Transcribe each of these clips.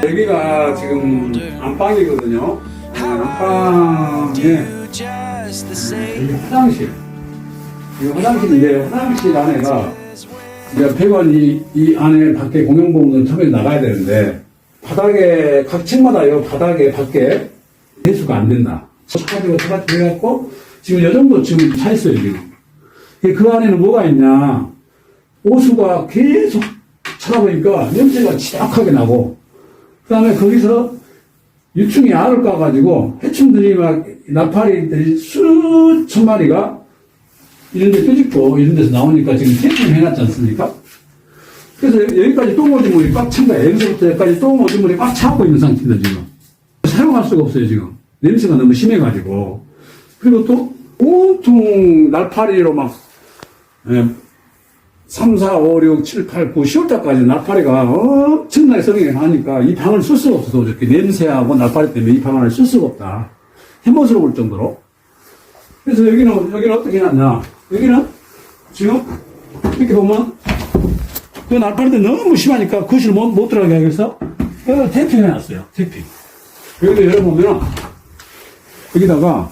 여기가 지금 안방이거든요. 안방에 여기 화장실. 이 화장실인데 화장실 안에가 이제 배관이 이 안에 밖에 공용부분은 처음에 나가야 되는데 바닥에 각 층마다 이 바닥에 밖에 배수가 안 된다. 가지고 다 해갖고 지금 이 정도 지금 차 있어요 지금. 그 안에는 뭐가 있냐? 오수가 계속 쳐다보니까 냄새가 지독하게 나고, 그 다음에 거기서 유충이 알을 까가지고 해충들이 막 나파리들이 수천 마리가 이런 데 뾰집고 이런 데서 나오니까 지금 테이핑 해놨지 않습니까? 그래서 여기까지 똥오줌물이 꽉 찬 거예요. 여기서부터 여기까지 똥오줌물이 꽉 차고 있는 상태입니다, 지금. 사용할 수가 없어요, 지금. 냄새가 너무 심해가지고. 그리고 또 온통 날파리로 막, 3, 4, 5, 6, 7, 8, 9, 10월달까지 날파리가 엄청나게 성행하니까 이 방을 쓸 수가 없어. 이렇게 냄새하고 날파리 때문에 이 방을 쓸 수가 없다. 해모스러울 정도로. 그래서 여기는 어떻게 해놨냐. 여기는 지금 이렇게 보면 그 날파리들 너무 심하니까 거실 못 들어가게 하기 위해서 여기 테이핑 해놨어요. 테이핑. 여기도 열어보면 여기다가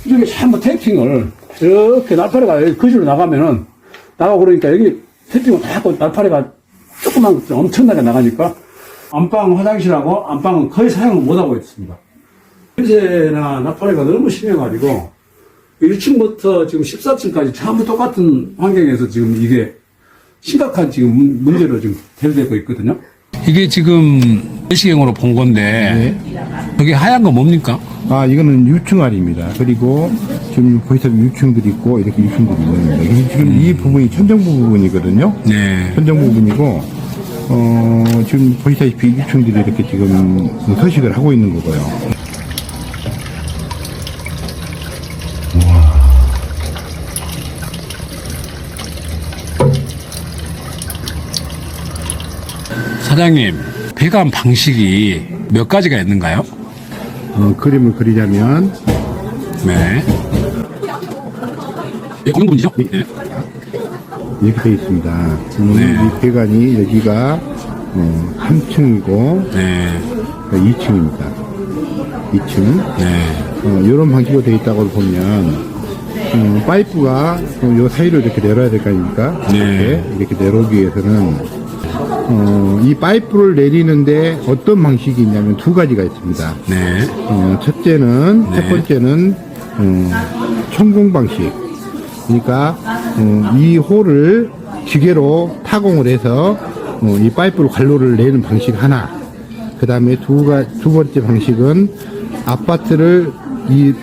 이렇게 전부 테이핑을 이렇게 날파리가 여기 거실로 나가면은 나가고 그러니까 여기 테이핑을 다 하고 날파리가 조그만 엄청나게 나가니까 안방 화장실하고 안방은 거의 사용을 못하고 있습니다. 냄새나 날파리가 너무 심해가지고 1층부터 지금 14층까지 전부 똑같은 환경에서 지금 이게 심각한 지금 문제로 지금 대두되고 있거든요. 이게 지금 내시경으로 본 건데, 여기 하얀 거 뭡니까? 아, 이거는 유충알입니다. 그리고 지금 보시다시피 유충들이 있고, 이렇게 유충들이 있는 겁니다. 지금 이 부분이 천정부 부분이거든요. 네. 천정부 부분이고, 지금 보시다시피 유충들이 이렇게 지금 서식을 하고 있는 거고요. 사장님, 배관 방식이 몇 가지가 있는가요? 그림을 그리자면, 네. 공부분이죠? 네. 이렇게 되어 있습니다. 네. 이 배관이 여기가, 한 층이고, 네. 2층입니다. 2층. 네. 이런 방식으로 되어 있다고 보면, 파이프가 요 사이로 이렇게 내려야 될 거 아닙니까? 네. 이렇게 내려오기 위해서는, 이 파이프를 내리는데 어떤 방식이 있냐면 두 가지가 있습니다. 네. 첫째는, 네. 첫 번째는, 천공 방식. 그러니까, 이 홀을 기계로 타공을 해서, 이 파이프로 관로를 내는 방식 하나. 그 다음에 두 번째 방식은 아파트를 이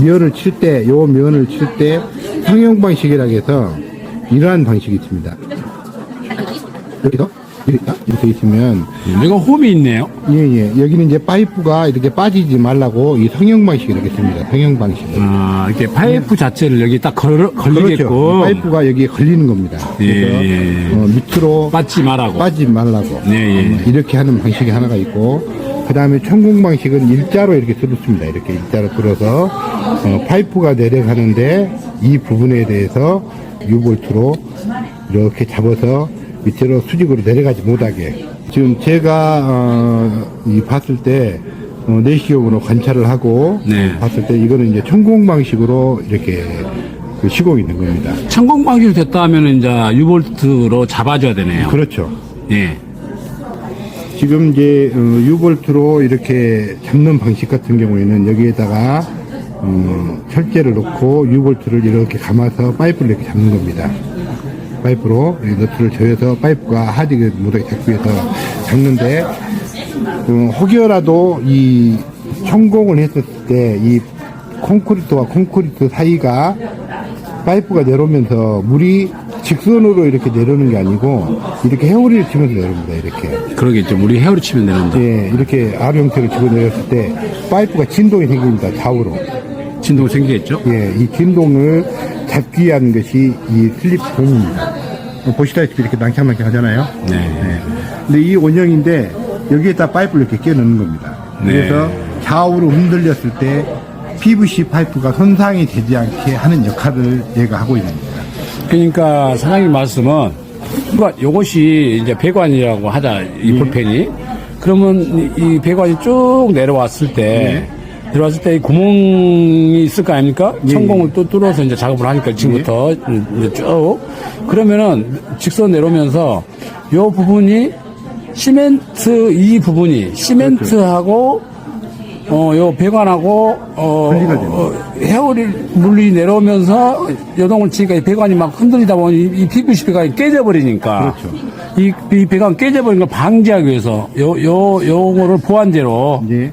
면을 칠 때, 요 면을 칠 때 성형 방식이라고 해서 이러한 방식이 있습니다. 여기서 이렇게 있으면 여기가 홈이 있네요. 예. 여기는 이제 파이프가 이렇게 빠지지 말라고 이 성형 방식이 이렇게 씁니다. 성형 방식. 아, 이렇게 파이프 자체를 여기 딱 걸리게끔. 그렇죠. 파이프가 여기에 걸리는 겁니다. 그래서 예. 밑으로 빠지지 말라고. 빠지지 말라고. 예. 이렇게 하는 방식이 하나가 있고, 그 다음에 천공 방식은 일자로 이렇게 들었습니다. 이렇게 일자로 들어서 파이프가 내려가는데 이 부분에 대해서 유볼트로 이렇게 잡아서 밑으로 수직으로 내려가지 못하게. 지금 제가 봤을 때 내시경으로 관찰을 하고 네. 봤을 때 이거는 이제 천공 방식으로 이렇게 시공이 된 겁니다. 천공 방식이 됐다 하면 이제 유볼트로 잡아줘야 되네요. 그렇죠. 예. 지금 이제 유볼트로 이렇게 잡는 방식 같은 경우에는 여기에다가 철제를 놓고 유볼트를 이렇게 감아서 파이프를 이렇게 잡는 겁니다. 파이프로 너트를 조여서 파이프가 하지게 못하게 잡기 위해서 잡는데, 혹여라도 이 천공을 했을 때 이 콘크리트와 콘크리트 사이가 파이프가 내려오면서 물이 직선으로 이렇게 내려오는 게 아니고 이렇게 헤어리를 치면서 내려옵니다. 이렇게. 그러겠죠. 우리 헤어를 치면 되는데. 예, 이렇게 R 형태로 집어내렸을 때 파이프가 진동이 생깁니다. 좌우로. 진동 생기겠죠? 예, 이 진동을 잡기 위한 것이 이 슬립 봉입니다. 보시다시피 이렇게 낭창낭창 하잖아요. 네. 근데 이 원형인데 여기에다 파이프를 이렇게 끼워 넣는 겁니다. 그래서 좌우로 흔들렸을 때 PVC 파이프가 손상이 되지 않게 하는 역할을 얘가 하고 있는 겁니다. 그러니까 사장님 말씀은 그러니까 요것이 이제 배관이라고 하자, 이 볼펜이. 그러면 이 배관이 쭉 내려왔을 때, 들어왔을 때 이 구멍이 있을 거 아닙니까? 천공을 또 뚫어서 이제 작업을 하니까 지금부터 이제 쭉. 그러면은 직선 내려오면서 요 부분이 시멘트, 이 부분이 시멘트하고 요 배관하고, 헤어리 물이 내려오면서 요동을 치니까 이 배관이 막 흔들리다 보니 이 PVC 배관이 깨져버리니까. 그렇죠. 이 배관 깨져버리는 걸 방지하기 위해서 요거를 보완제로. 예.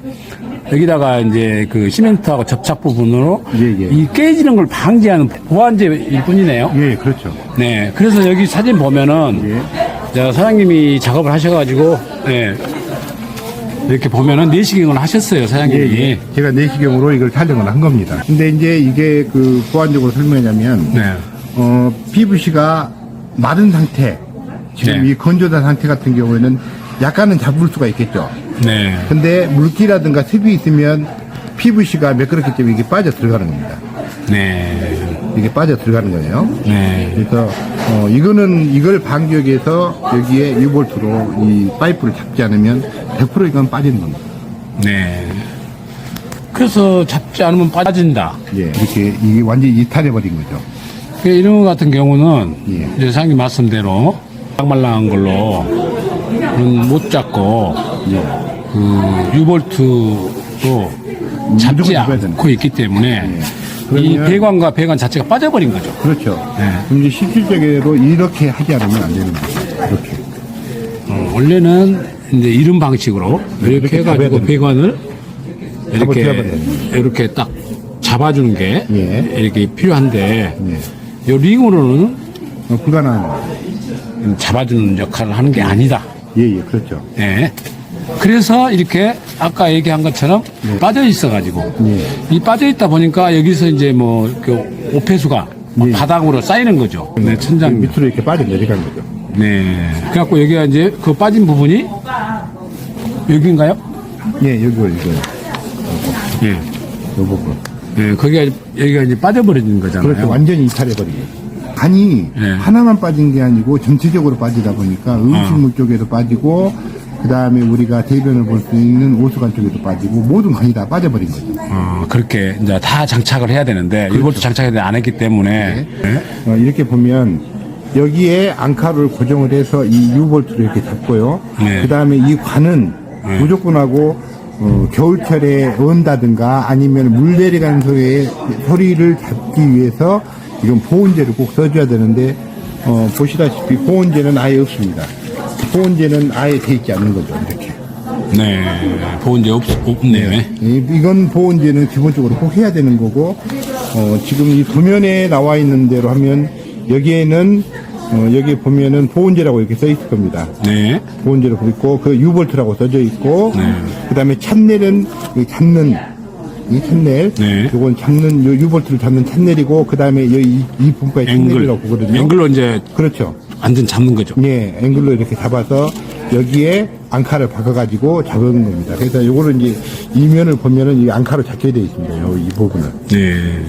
여기다가 이제 그 시멘트하고 접착 부분으로. 예. 이 깨지는 걸 방지하는 보완제일 뿐이네요. 예, 그렇죠. 네. 그래서 여기 사진 보면은. 자, 사장님이 작업을 하셔가지고, 네. 이렇게 보면은 내시경을 하셨어요, 사장님이. 예. 제가 내시경으로 이걸 촬영을 한 겁니다. 근데 이제 이게 그 보완적으로 설명하자면, 네. PVC가 마른 상태, 지금 네. 이 건조된 상태 같은 경우에는 약간은 잡을 수가 있겠죠. 네. 근데 물기라든가 습이 있으면 PVC가 매끄럽기 때문에 이게 빠져 들어가는 겁니다. 네. 이게 빠져 들어가는 거예요. 네. 그래서 이거는 이걸 방지하기 위해서 여기에 유볼트로 이 파이프를 잡지 않으면 100% 이건 빠지는 겁니다. 네. 그래서 잡지 않으면 빠진다. 예, 이렇게 이게 완전히 이탈해 버린 거죠. 이런 것 같은 경우는 예. 이제 사장님 말씀대로 말랑말랑한 걸로 못 잡고 그 유볼트도 잡지 무조건 잡아야 않고 있기 때문에 이 그러면- 배관과 배관 자체가 빠져버린 거죠. 그렇죠. 네. 그럼 이제 실질적으로 이렇게 하지 않으면 안 되는 거죠. 이렇게. 원래는 이제 이런 방식으로 이렇게 이렇게 잡아야 해가지고 됩니다. 배관을 잡아줘야 이렇게 됩니다. 이렇게 딱 잡아주는 게 예. 이렇게 필요한데 예. 이 링으로는 불가능한. 잡아주는 역할을 하는 게 아니다. 예, 그렇죠. 예. 그래서 이렇게 아까 얘기한 것처럼 빠져 있어가지고 이 빠져 있다 보니까 여기서 이제 뭐 그 오폐수가 막 바닥으로 쌓이는 거죠. 네, 천장 밑. 밑으로 이렇게 빠져 내려간 거죠. 네. 그래갖고 여기가 이제 그 빠진 부분이 여기인가요? 예, 이거. 예. 요 부분. 예, 여기가 이제 빠져버리는 거잖아요. 그렇죠. 완전히 이탈해 버린 거죠. 간이 예. 하나만 빠진 게 아니고 전체적으로 빠지다 보니까 음식물 쪽에도 빠지고 그 다음에 우리가 대변을 볼 수 있는 오수관 쪽에도 빠지고 모든 간이 다 빠져버린 거죠. 그렇게 이제 다 장착을 해야 되는데 이것도 장착을 안 했기 때문에 예? 이렇게 보면 여기에 앙카를 고정을 해서 이 유볼트를 이렇게 잡고요. 네. 그 다음에 이 관은 무조건 하고 겨울철에 언다든가 아니면 물 내려가는 소리를 잡기 위해서 이건 보온제를 꼭 써줘야 되는데 보시다시피 보온제는 아예 없습니다. 보온제는 아예 돼 있지 않는 거죠. 이렇게. 네. 보온제 없네요. 이건 보온제는 기본적으로 꼭 해야 되는 거고 지금 이 도면에 나와 있는 대로 하면 여기에는 여기 보면은 보온제라고 이렇게 써 있을 겁니다. 네. 보온제로 있고 그 유볼트라고 써져 있고 그다음에 찬넬은 잡는 이 찬넬 네. 요건 잡는 요 유볼트를 잡는 찬넬이고 그다음에 이 분파의 찬넬이라고 보거든요. 앵글로 이제 그렇죠. 완전 잡는 거죠. 예, 앵글로 이렇게 잡아서 여기에 앙카를 박아가지고 잡은 겁니다. 그래서 요거를 이제 이면을 보면은 이 앙카로 잡게 되어 있습니다. 이 부분은. 네.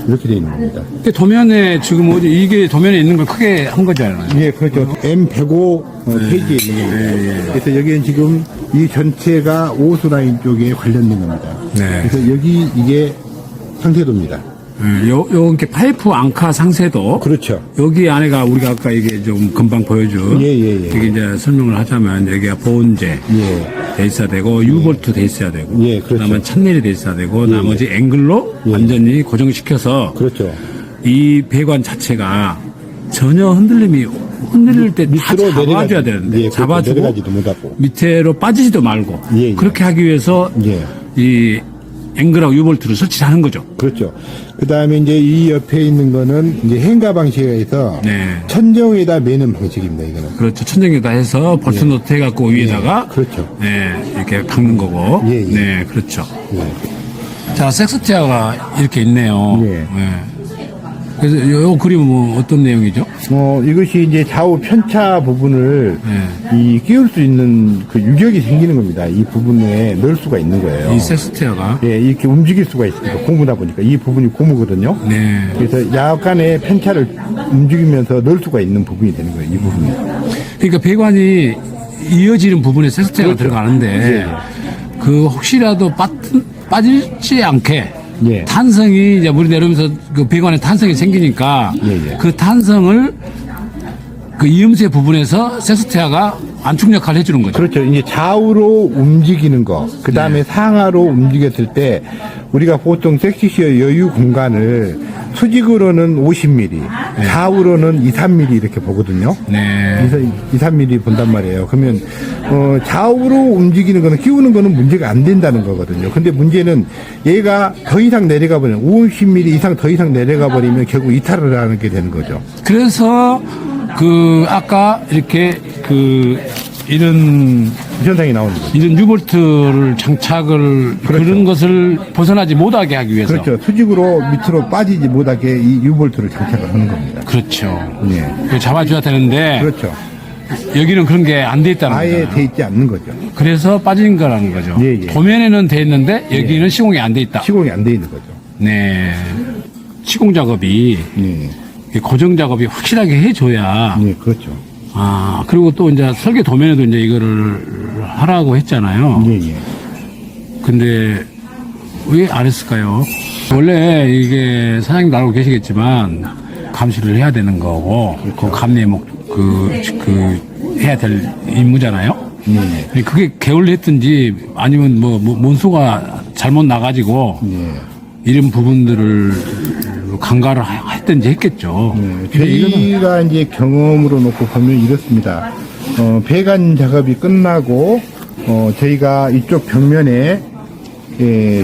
이렇게 되어 있는 겁니다. 근데 도면에 지금 이게 도면에 있는 걸 크게 한 거잖아요. 예, 그렇죠. M105 페이지에 있는 겁니다. 그래서 여기는 지금 이 전체가 오수 라인 쪽에 관련된 겁니다. 네. 그래서 여기 이게 상세도입니다. 이렇게 파이프 앙카 상세도. 그렇죠. 여기 안에가 우리가 아까 이게 좀 금방 보여준. 예. 여기 이제 설명을 하자면 여기가 보온제. 돼 있어야 되고, 유볼트 돼 있어야 되고. 예, 그렇죠. 그다음에 찬넬이 돼 있어야 되고, 나머지 앵글로 완전히 고정시켜서. 그렇죠. 이 배관 자체가 전혀 흔들릴 때 다 밑으로 잡아줘야 내려가지- 되는데 예, 그렇죠. 잡아주고 내려가지도 못하고. 밑으로 빠지지도 말고 예. 그렇게 하기 위해서 예. 이 앵글하고 유볼트를 설치를 하는 거죠. 그렇죠. 그 다음에 이제 이 옆에 있는 거는 이제 행가 방식에서 네. 천정에다 매는 방식입니다, 이거는. 그렇죠. 천정에다 해서 볼트노트 해갖고 위에다가 그렇죠. 네, 이렇게 박는 거고. 예. 네, 그렇죠. 예. 자, 섹스티아가 이렇게 있네요. 예. 그래서 요 그림은 뭐 어떤 내용이죠? 이것이 이제 좌우 편차 부분을 이 끼울 수 있는 그 유격이 생기는 겁니다. 이 부분에 넣을 수가 있는 거예요. 이 섹스테어가. 예, 이렇게 움직일 수가 있으니까 고무다 보니까 이 부분이 고무거든요. 네. 그래서 약간의 편차를 움직이면서 넣을 수가 있는 부분이 되는 거예요. 이 부분이. 그러니까 배관이 이어지는 부분에 섹스테어가 들어가는데 그 혹시라도 빠지지 않게 예. 탄성이 이제 물이 내려오면서 그 배관에 탄성이 생기니까 예. 그 탄성을 그 이음새 부분에서 섹스테어가 안축 역할을 해주는 거죠. 그렇죠. 이제 좌우로 움직이는 거, 그 다음에 상하로 움직였을 때 우리가 보통 섹시시어 여유 공간을 수직으로는 50mm, 좌우로는 2, 3mm 이렇게 보거든요. 네. 그래서 2, 3mm 본단 말이에요. 그러면 좌우로 움직이는 거는 끼우는 거는 문제가 안 된다는 거거든요. 근데 문제는 얘가 더 이상 내려가 버리면 50mm 이상 더 이상 내려가 버리면 결국 이탈을 하게 되는 거죠. 그래서 그 아까 이렇게 그 이런 현상이 나오는 거죠. 이런 유볼트를 장착을 그런 것을 벗어나지 못하게 하기 위해서. 그렇죠. 수직으로 밑으로 빠지지 못하게 이 유볼트를 장착을 하는 겁니다. 그렇죠. 예. 그걸 잡아줘야 되는데 그렇죠. 여기는 그런 게 안 돼 있다는 아예 거죠. 돼 있지 않는 거죠. 그래서 빠진 거라는 거죠. 예. 도면에는 돼 있는데 여기는 시공이 안 돼 있다. 시공이 안 돼 있는 거죠. 네. 시공 작업이 예. 고정 작업이 확실하게 해줘야. 예, 그렇죠. 아, 그리고 또 이제 설계 도면에도 이제 이거를 하라고 했잖아요. 예. 근데 왜 안 했을까요? 원래 이게 사장님도 알고 계시겠지만 감시를 해야 되는 거고 그 감리목 해야 될 임무잖아요. 그게 게을렀든지 아니면 뭐 문수가 잘못 나가지고 이런 부분들을 간과를 했든지 했겠죠. 저희가 이제 경험으로 놓고 보면 이렇습니다. 배관 작업이 끝나고 저희가 이쪽 벽면에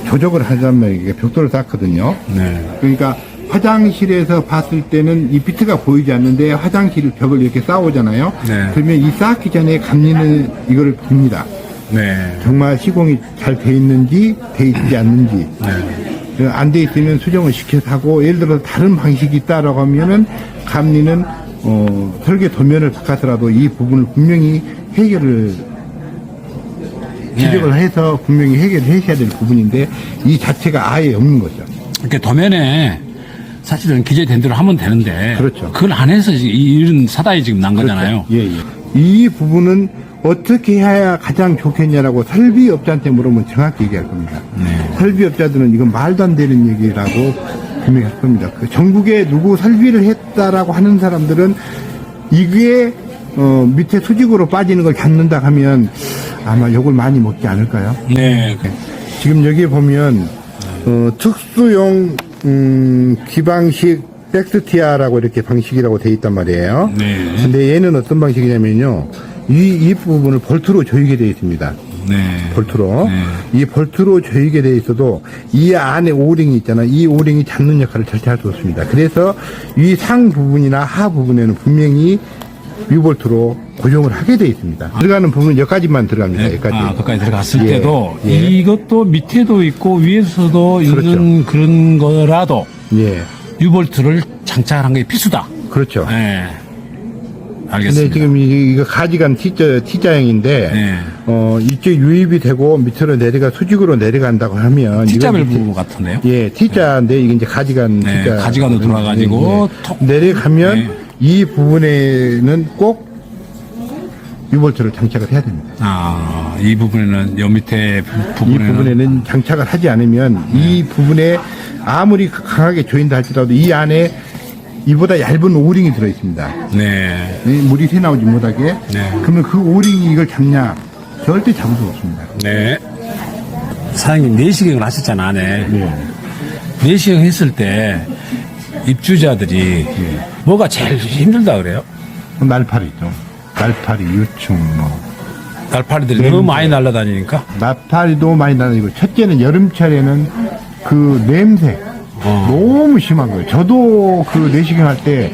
조적을 하자면 이게 벽돌을 쌓거든요. 네. 그러니까 화장실에서 봤을 때는 이 비트가 보이지 않는데 화장실 벽을 이렇게 쌓오잖아요. 네. 그러면 이 쌓기 전에 감리는 이거를 봅니다. 네. 정말 시공이 잘 돼 있는지 돼 있지 않는지. 네. 안 돼 있으면 수정을 시켜서 하고, 예를 들어서 다른 방식이 있다라고 하면은 감리는 설계 도면을 바꿔서라도 이 부분을 분명히 해결을 지적을 해서 분명히 해결을 해야 될 부분인데 이 자체가 아예 없는 거죠. 이렇게 도면에 사실은 기재된 대로 하면 되는데 그렇죠. 그걸 안 해서 이런 사단이 지금 난 거잖아요. 예. 이 부분은 어떻게 해야 가장 좋겠냐라고 설비업자한테 물으면 정확히 얘기할 겁니다. 설비업자들은 이건 말도 안 되는 얘기라고 분명히 할 겁니다. 그 전국에 누구 설비를 했다라고 하는 사람들은 이게 밑에 수직으로 빠지는 걸 잡는다 하면 아마 욕을 많이 먹지 않을까요? 네. 지금 여기에 보면 특수용 기방식 백스티아라고 이렇게 방식이라고 돼 있단 말이에요. 네. 근데 얘는 어떤 방식이냐면요. 이 부분을 볼트로 조이게 되어 있습니다. 네. 볼트로. 네. 이 볼트로 조이게 되어 있어도 이 안에 오링이 있잖아요. 이 오링이 잡는 역할을 절대 할 수 없습니다. 그래서 이 상 부분이나 하 부분에는 분명히 유볼트로 고정을 하게 되어 있습니다. 들어가는 부분은 여기까지만 들어갑니다. 여기까지. 아, 거기까지 들어갔을 예. 때도 예. 이것도 밑에도 있고 위에서도 그렇죠. 있는 그런 거라도 예. 유볼트를 장착한 게 필수다. 그렇죠. 네. 근데 알겠습니다. 지금 이거 가지간 T자형인데, 네. 이쪽 유입이 되고 밑으로 내려가 수직으로 내려간다고 하면. T자 이건 밸브 같은데요? 예, T자인데 이게 이제 가지간 네, T자. 가지간으로 돌아가지고 톡. 내려가면 네. 이 부분에는 꼭 유볼트를 장착을 해야 됩니다. 아, 이 부분에는 요 밑에 이 부분에는 부분에는 장착을 하지 않으면 이 부분에 아무리 강하게 조인다 할지라도 이 안에 이보다 얇은 오링이 들어 있습니다. 네. 물이 새나오지 못하게. 네. 그러면 그 오링이 이걸 잡냐? 절대 잡을 수 없습니다. 네. 사장님 내시경을 하셨잖아, 안에. 네. 내시경 했을 때 입주자들이 뭐가 제일 힘들다 그래요? 날파리죠. 날파리, 유충, 날파리들이 냄새. 너무 많이 날아다니니까. 날파리도 많이 나다니고, 첫째는 여름철에는 그 냄새. 너무 심한 거예요. 저도 그 내시경 할 때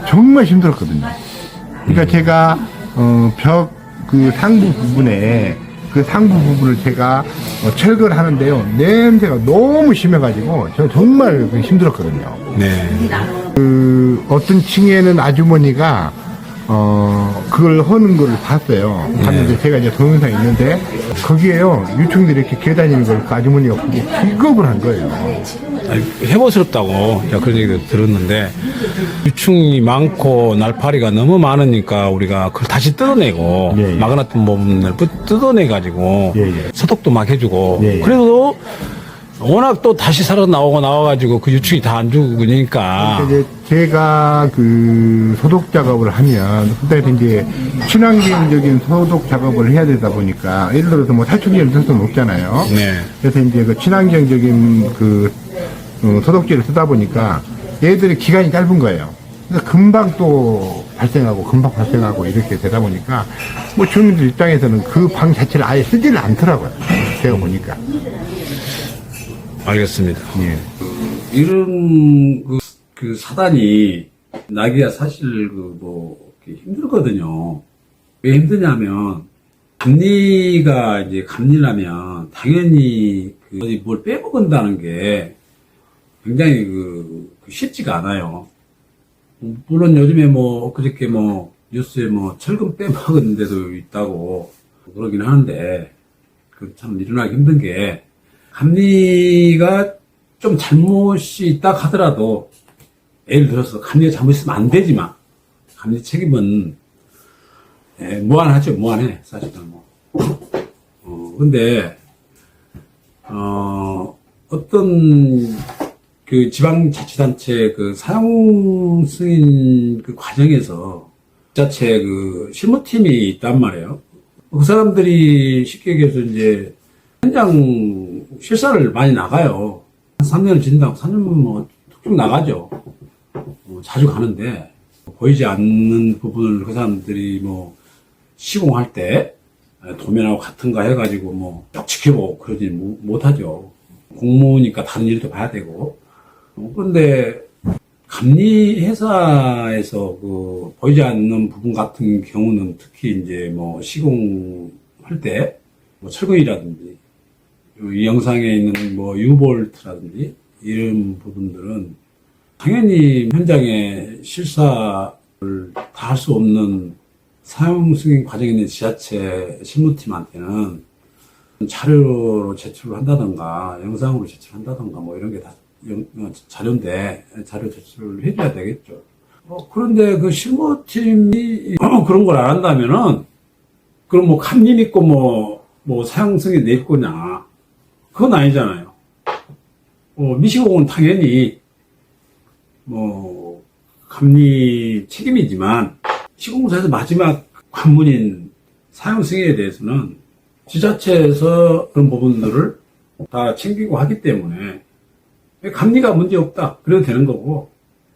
정말 힘들었거든요. 그러니까 제가 벽 그 상부 부분에 그 그 상부 부분을 제가 철거를 하는데요. 냄새가 너무 심해가지고 제가 정말 힘들었거든요. 네. 그 어떤 층에는 아주머니가 그걸 하는 걸 봤어요. 봤는데 제가 이제 동영상이 있는데 거기에요 유충들이 이렇게 기어다니는 걸 그 아주머니가 보고 기겁을 한 거예요. 아니, 해보스럽다고 제가 그런 얘기도 들었는데 유충이 많고 날파리가 너무 많으니까 우리가 그걸 다시 뜯어내고 예, 예. 막아놨던 부분을 뜯어내가지고 예, 예. 소독도 막 해주고 예, 예. 그래도 워낙 또 다시 살아 나와가지고 그 유충이 다 안 죽으니까 이제 제가 그 소독 작업을 하면 그때 이제 친환경적인 소독 작업을 해야 되다 보니까 예를 들어서 뭐 살충제를 쓸 수는 없잖아요. 네. 그래서 이제 그 친환경적인 그 소독제를 쓰다 보니까 얘들의 기간이 짧은 거예요. 그래서 금방 또 발생하고 이렇게 되다 보니까 뭐 주민들 입장에서는 그 방 자체를 아예 쓰지를 않더라고요. 제가 보니까. 알겠습니다. 예. 이런 그 사단이 나기가 사실 힘들거든요. 왜 힘드냐면 감리가 이제 감리라면 당연히 어디 뭘 빼먹은다는 게 굉장히 쉽지가 않아요. 물론 요즘에 그저께 뉴스에 철근 빼먹은 데도 있다고 그러긴 하는데 참 일어나기 힘든 게 감리가 좀 잘못이 있다 하더라도 예를 들어서 감리가 잘못있으면 안 되지만 감리 책임은 무한하죠. 무한해 사실은 근데 어떤 그 지방자치단체 그 사용 승인 그 과정에서 자체 그 실무팀이 있단 말이에요. 그 사람들이 쉽게 얘기해서 이제 현장 실사를 많이 나가요. 한 3년을 지낸다고 3년은 툭툭 나가죠. 자주 가는데 보이지 않는 부분을 그 사람들이 시공할 때 도면하고 같은 거 해가지고 쭉 지켜보고 그러지 못하죠. 공무니까 다른 일도 봐야 되고. 그런데 감리 회사에서 보이지 않는 부분 같은 경우는 특히 이제 시공할 때 철근이라든지 이 영상에 있는 유볼트라든지 이런 부분들은 당연히 현장에 실사를 다 할 수 없는 사용 승인 과정에 있는 지자체 실무팀한테는 자료로 제출을 한다던가 영상으로 제출한다던가 이런 게 다 자료인데 자료 제출을 해줘야 되겠죠. 그런데 그 실무팀이 그런 걸 안 한다면은 그럼 감리 믿고 사용 승인 낼 거냐? 그건 아니잖아요. 미시공은 당연히 감리 책임이지만 시공사에서 마지막 관문인 사용 승인에 대해서는 지자체에서 그런 부분들을 다 챙기고 하기 때문에 감리가 문제 없다 그래도 되는 거고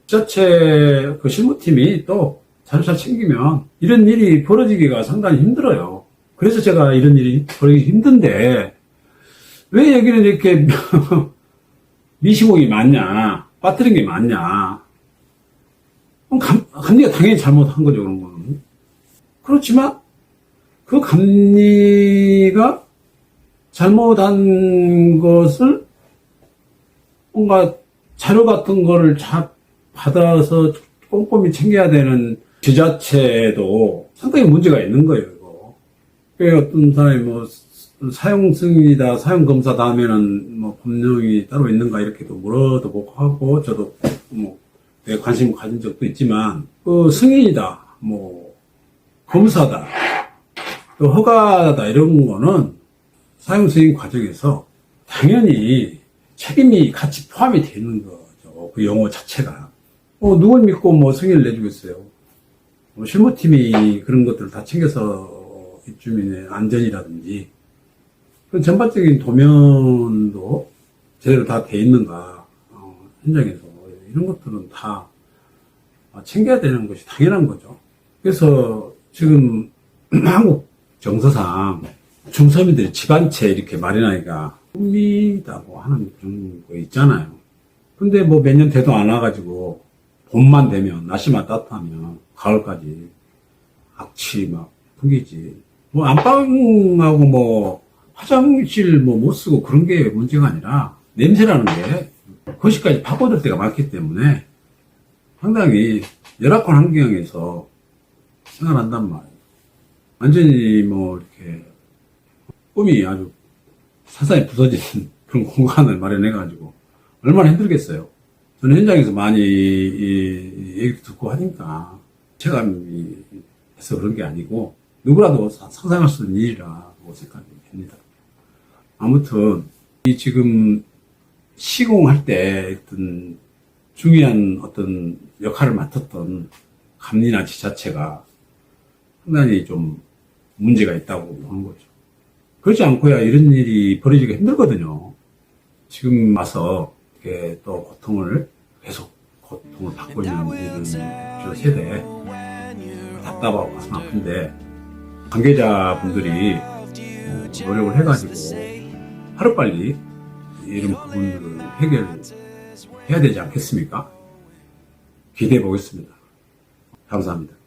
지자체 그 실무팀이 또 자료 잘 챙기면 이런 일이 벌어지기가 상당히 힘들어요. 그래서 제가 이런 일이 벌어지기 힘든데 왜 여기는 이렇게 미시공이 많냐, 빠뜨린 게 많냐. 감리가 당연히 잘못한 거죠, 그런 거는. 그렇지만, 그 감리가 잘못한 것을 뭔가 자료 같은 거를 받아서 꼼꼼히 챙겨야 되는 지자체에도 상당히 문제가 있는 거예요, 이거. 왜 어떤 사람이 사용 승인이다, 사용 검사다 하면은 법령이 따로 있는가 이렇게도 물어보고 하고 저도 관심 가진 적도 있지만 승인이다, 검사다, 또 허가다 이런 거는 사용 승인 과정에서 당연히 책임이 같이 포함이 되는 거죠. 그 용어 자체가 누굴 믿고 승인을 내주겠어요. 실무팀이 그런 것들을 다 챙겨서 입주민의 안전이라든지 그 전반적인 도면도 제대로 다 돼 있는가, 현장에서. 이런 것들은 다 챙겨야 되는 것이 당연한 거죠. 그래서 지금 한국 정서상 중서민들이 집안채 이렇게 마련하기가 꿈이다고 하는 그런 거 있잖아요. 근데 몇 년 돼도 안 와가지고 봄만 되면, 날씨만 따뜻하면 가을까지 악취 풍기지. 뭐 안방하고 뭐 화장실 뭐 못 쓰고 그런 게 문제가 아니라 냄새라는 게 거실까지 파고들 때가 많기 때문에 상당히 열악한 환경에서 생활한단 말이에요. 완전히 뭐 이렇게 꿈이 아주 사사히 부서진 그런 공간을 마련해가지고 얼마나 힘들겠어요. 저는 현장에서 많이 이 얘기도 듣고 하니까 체감이 해서 그런 게 아니고 누구라도 상상할 수 있는 일이라고 생각이 됩니다. 아무튼 이 지금 시공할 때 어떤 중요한 어떤 역할을 맡았던 감리나 지자체가 상당히 좀 문제가 있다고 보는 거죠. 그렇지 않고야 이런 일이 벌어지기가 힘들거든요. 지금 와서 이렇게 또 계속 고통을 받고 있는 이런 저 세대 답답하고 가슴 아픈데 관계자분들이 노력을 해가지고 하루빨리 이런 부분들을 해결해야 되지 않겠습니까? 기대해 보겠습니다. 감사합니다.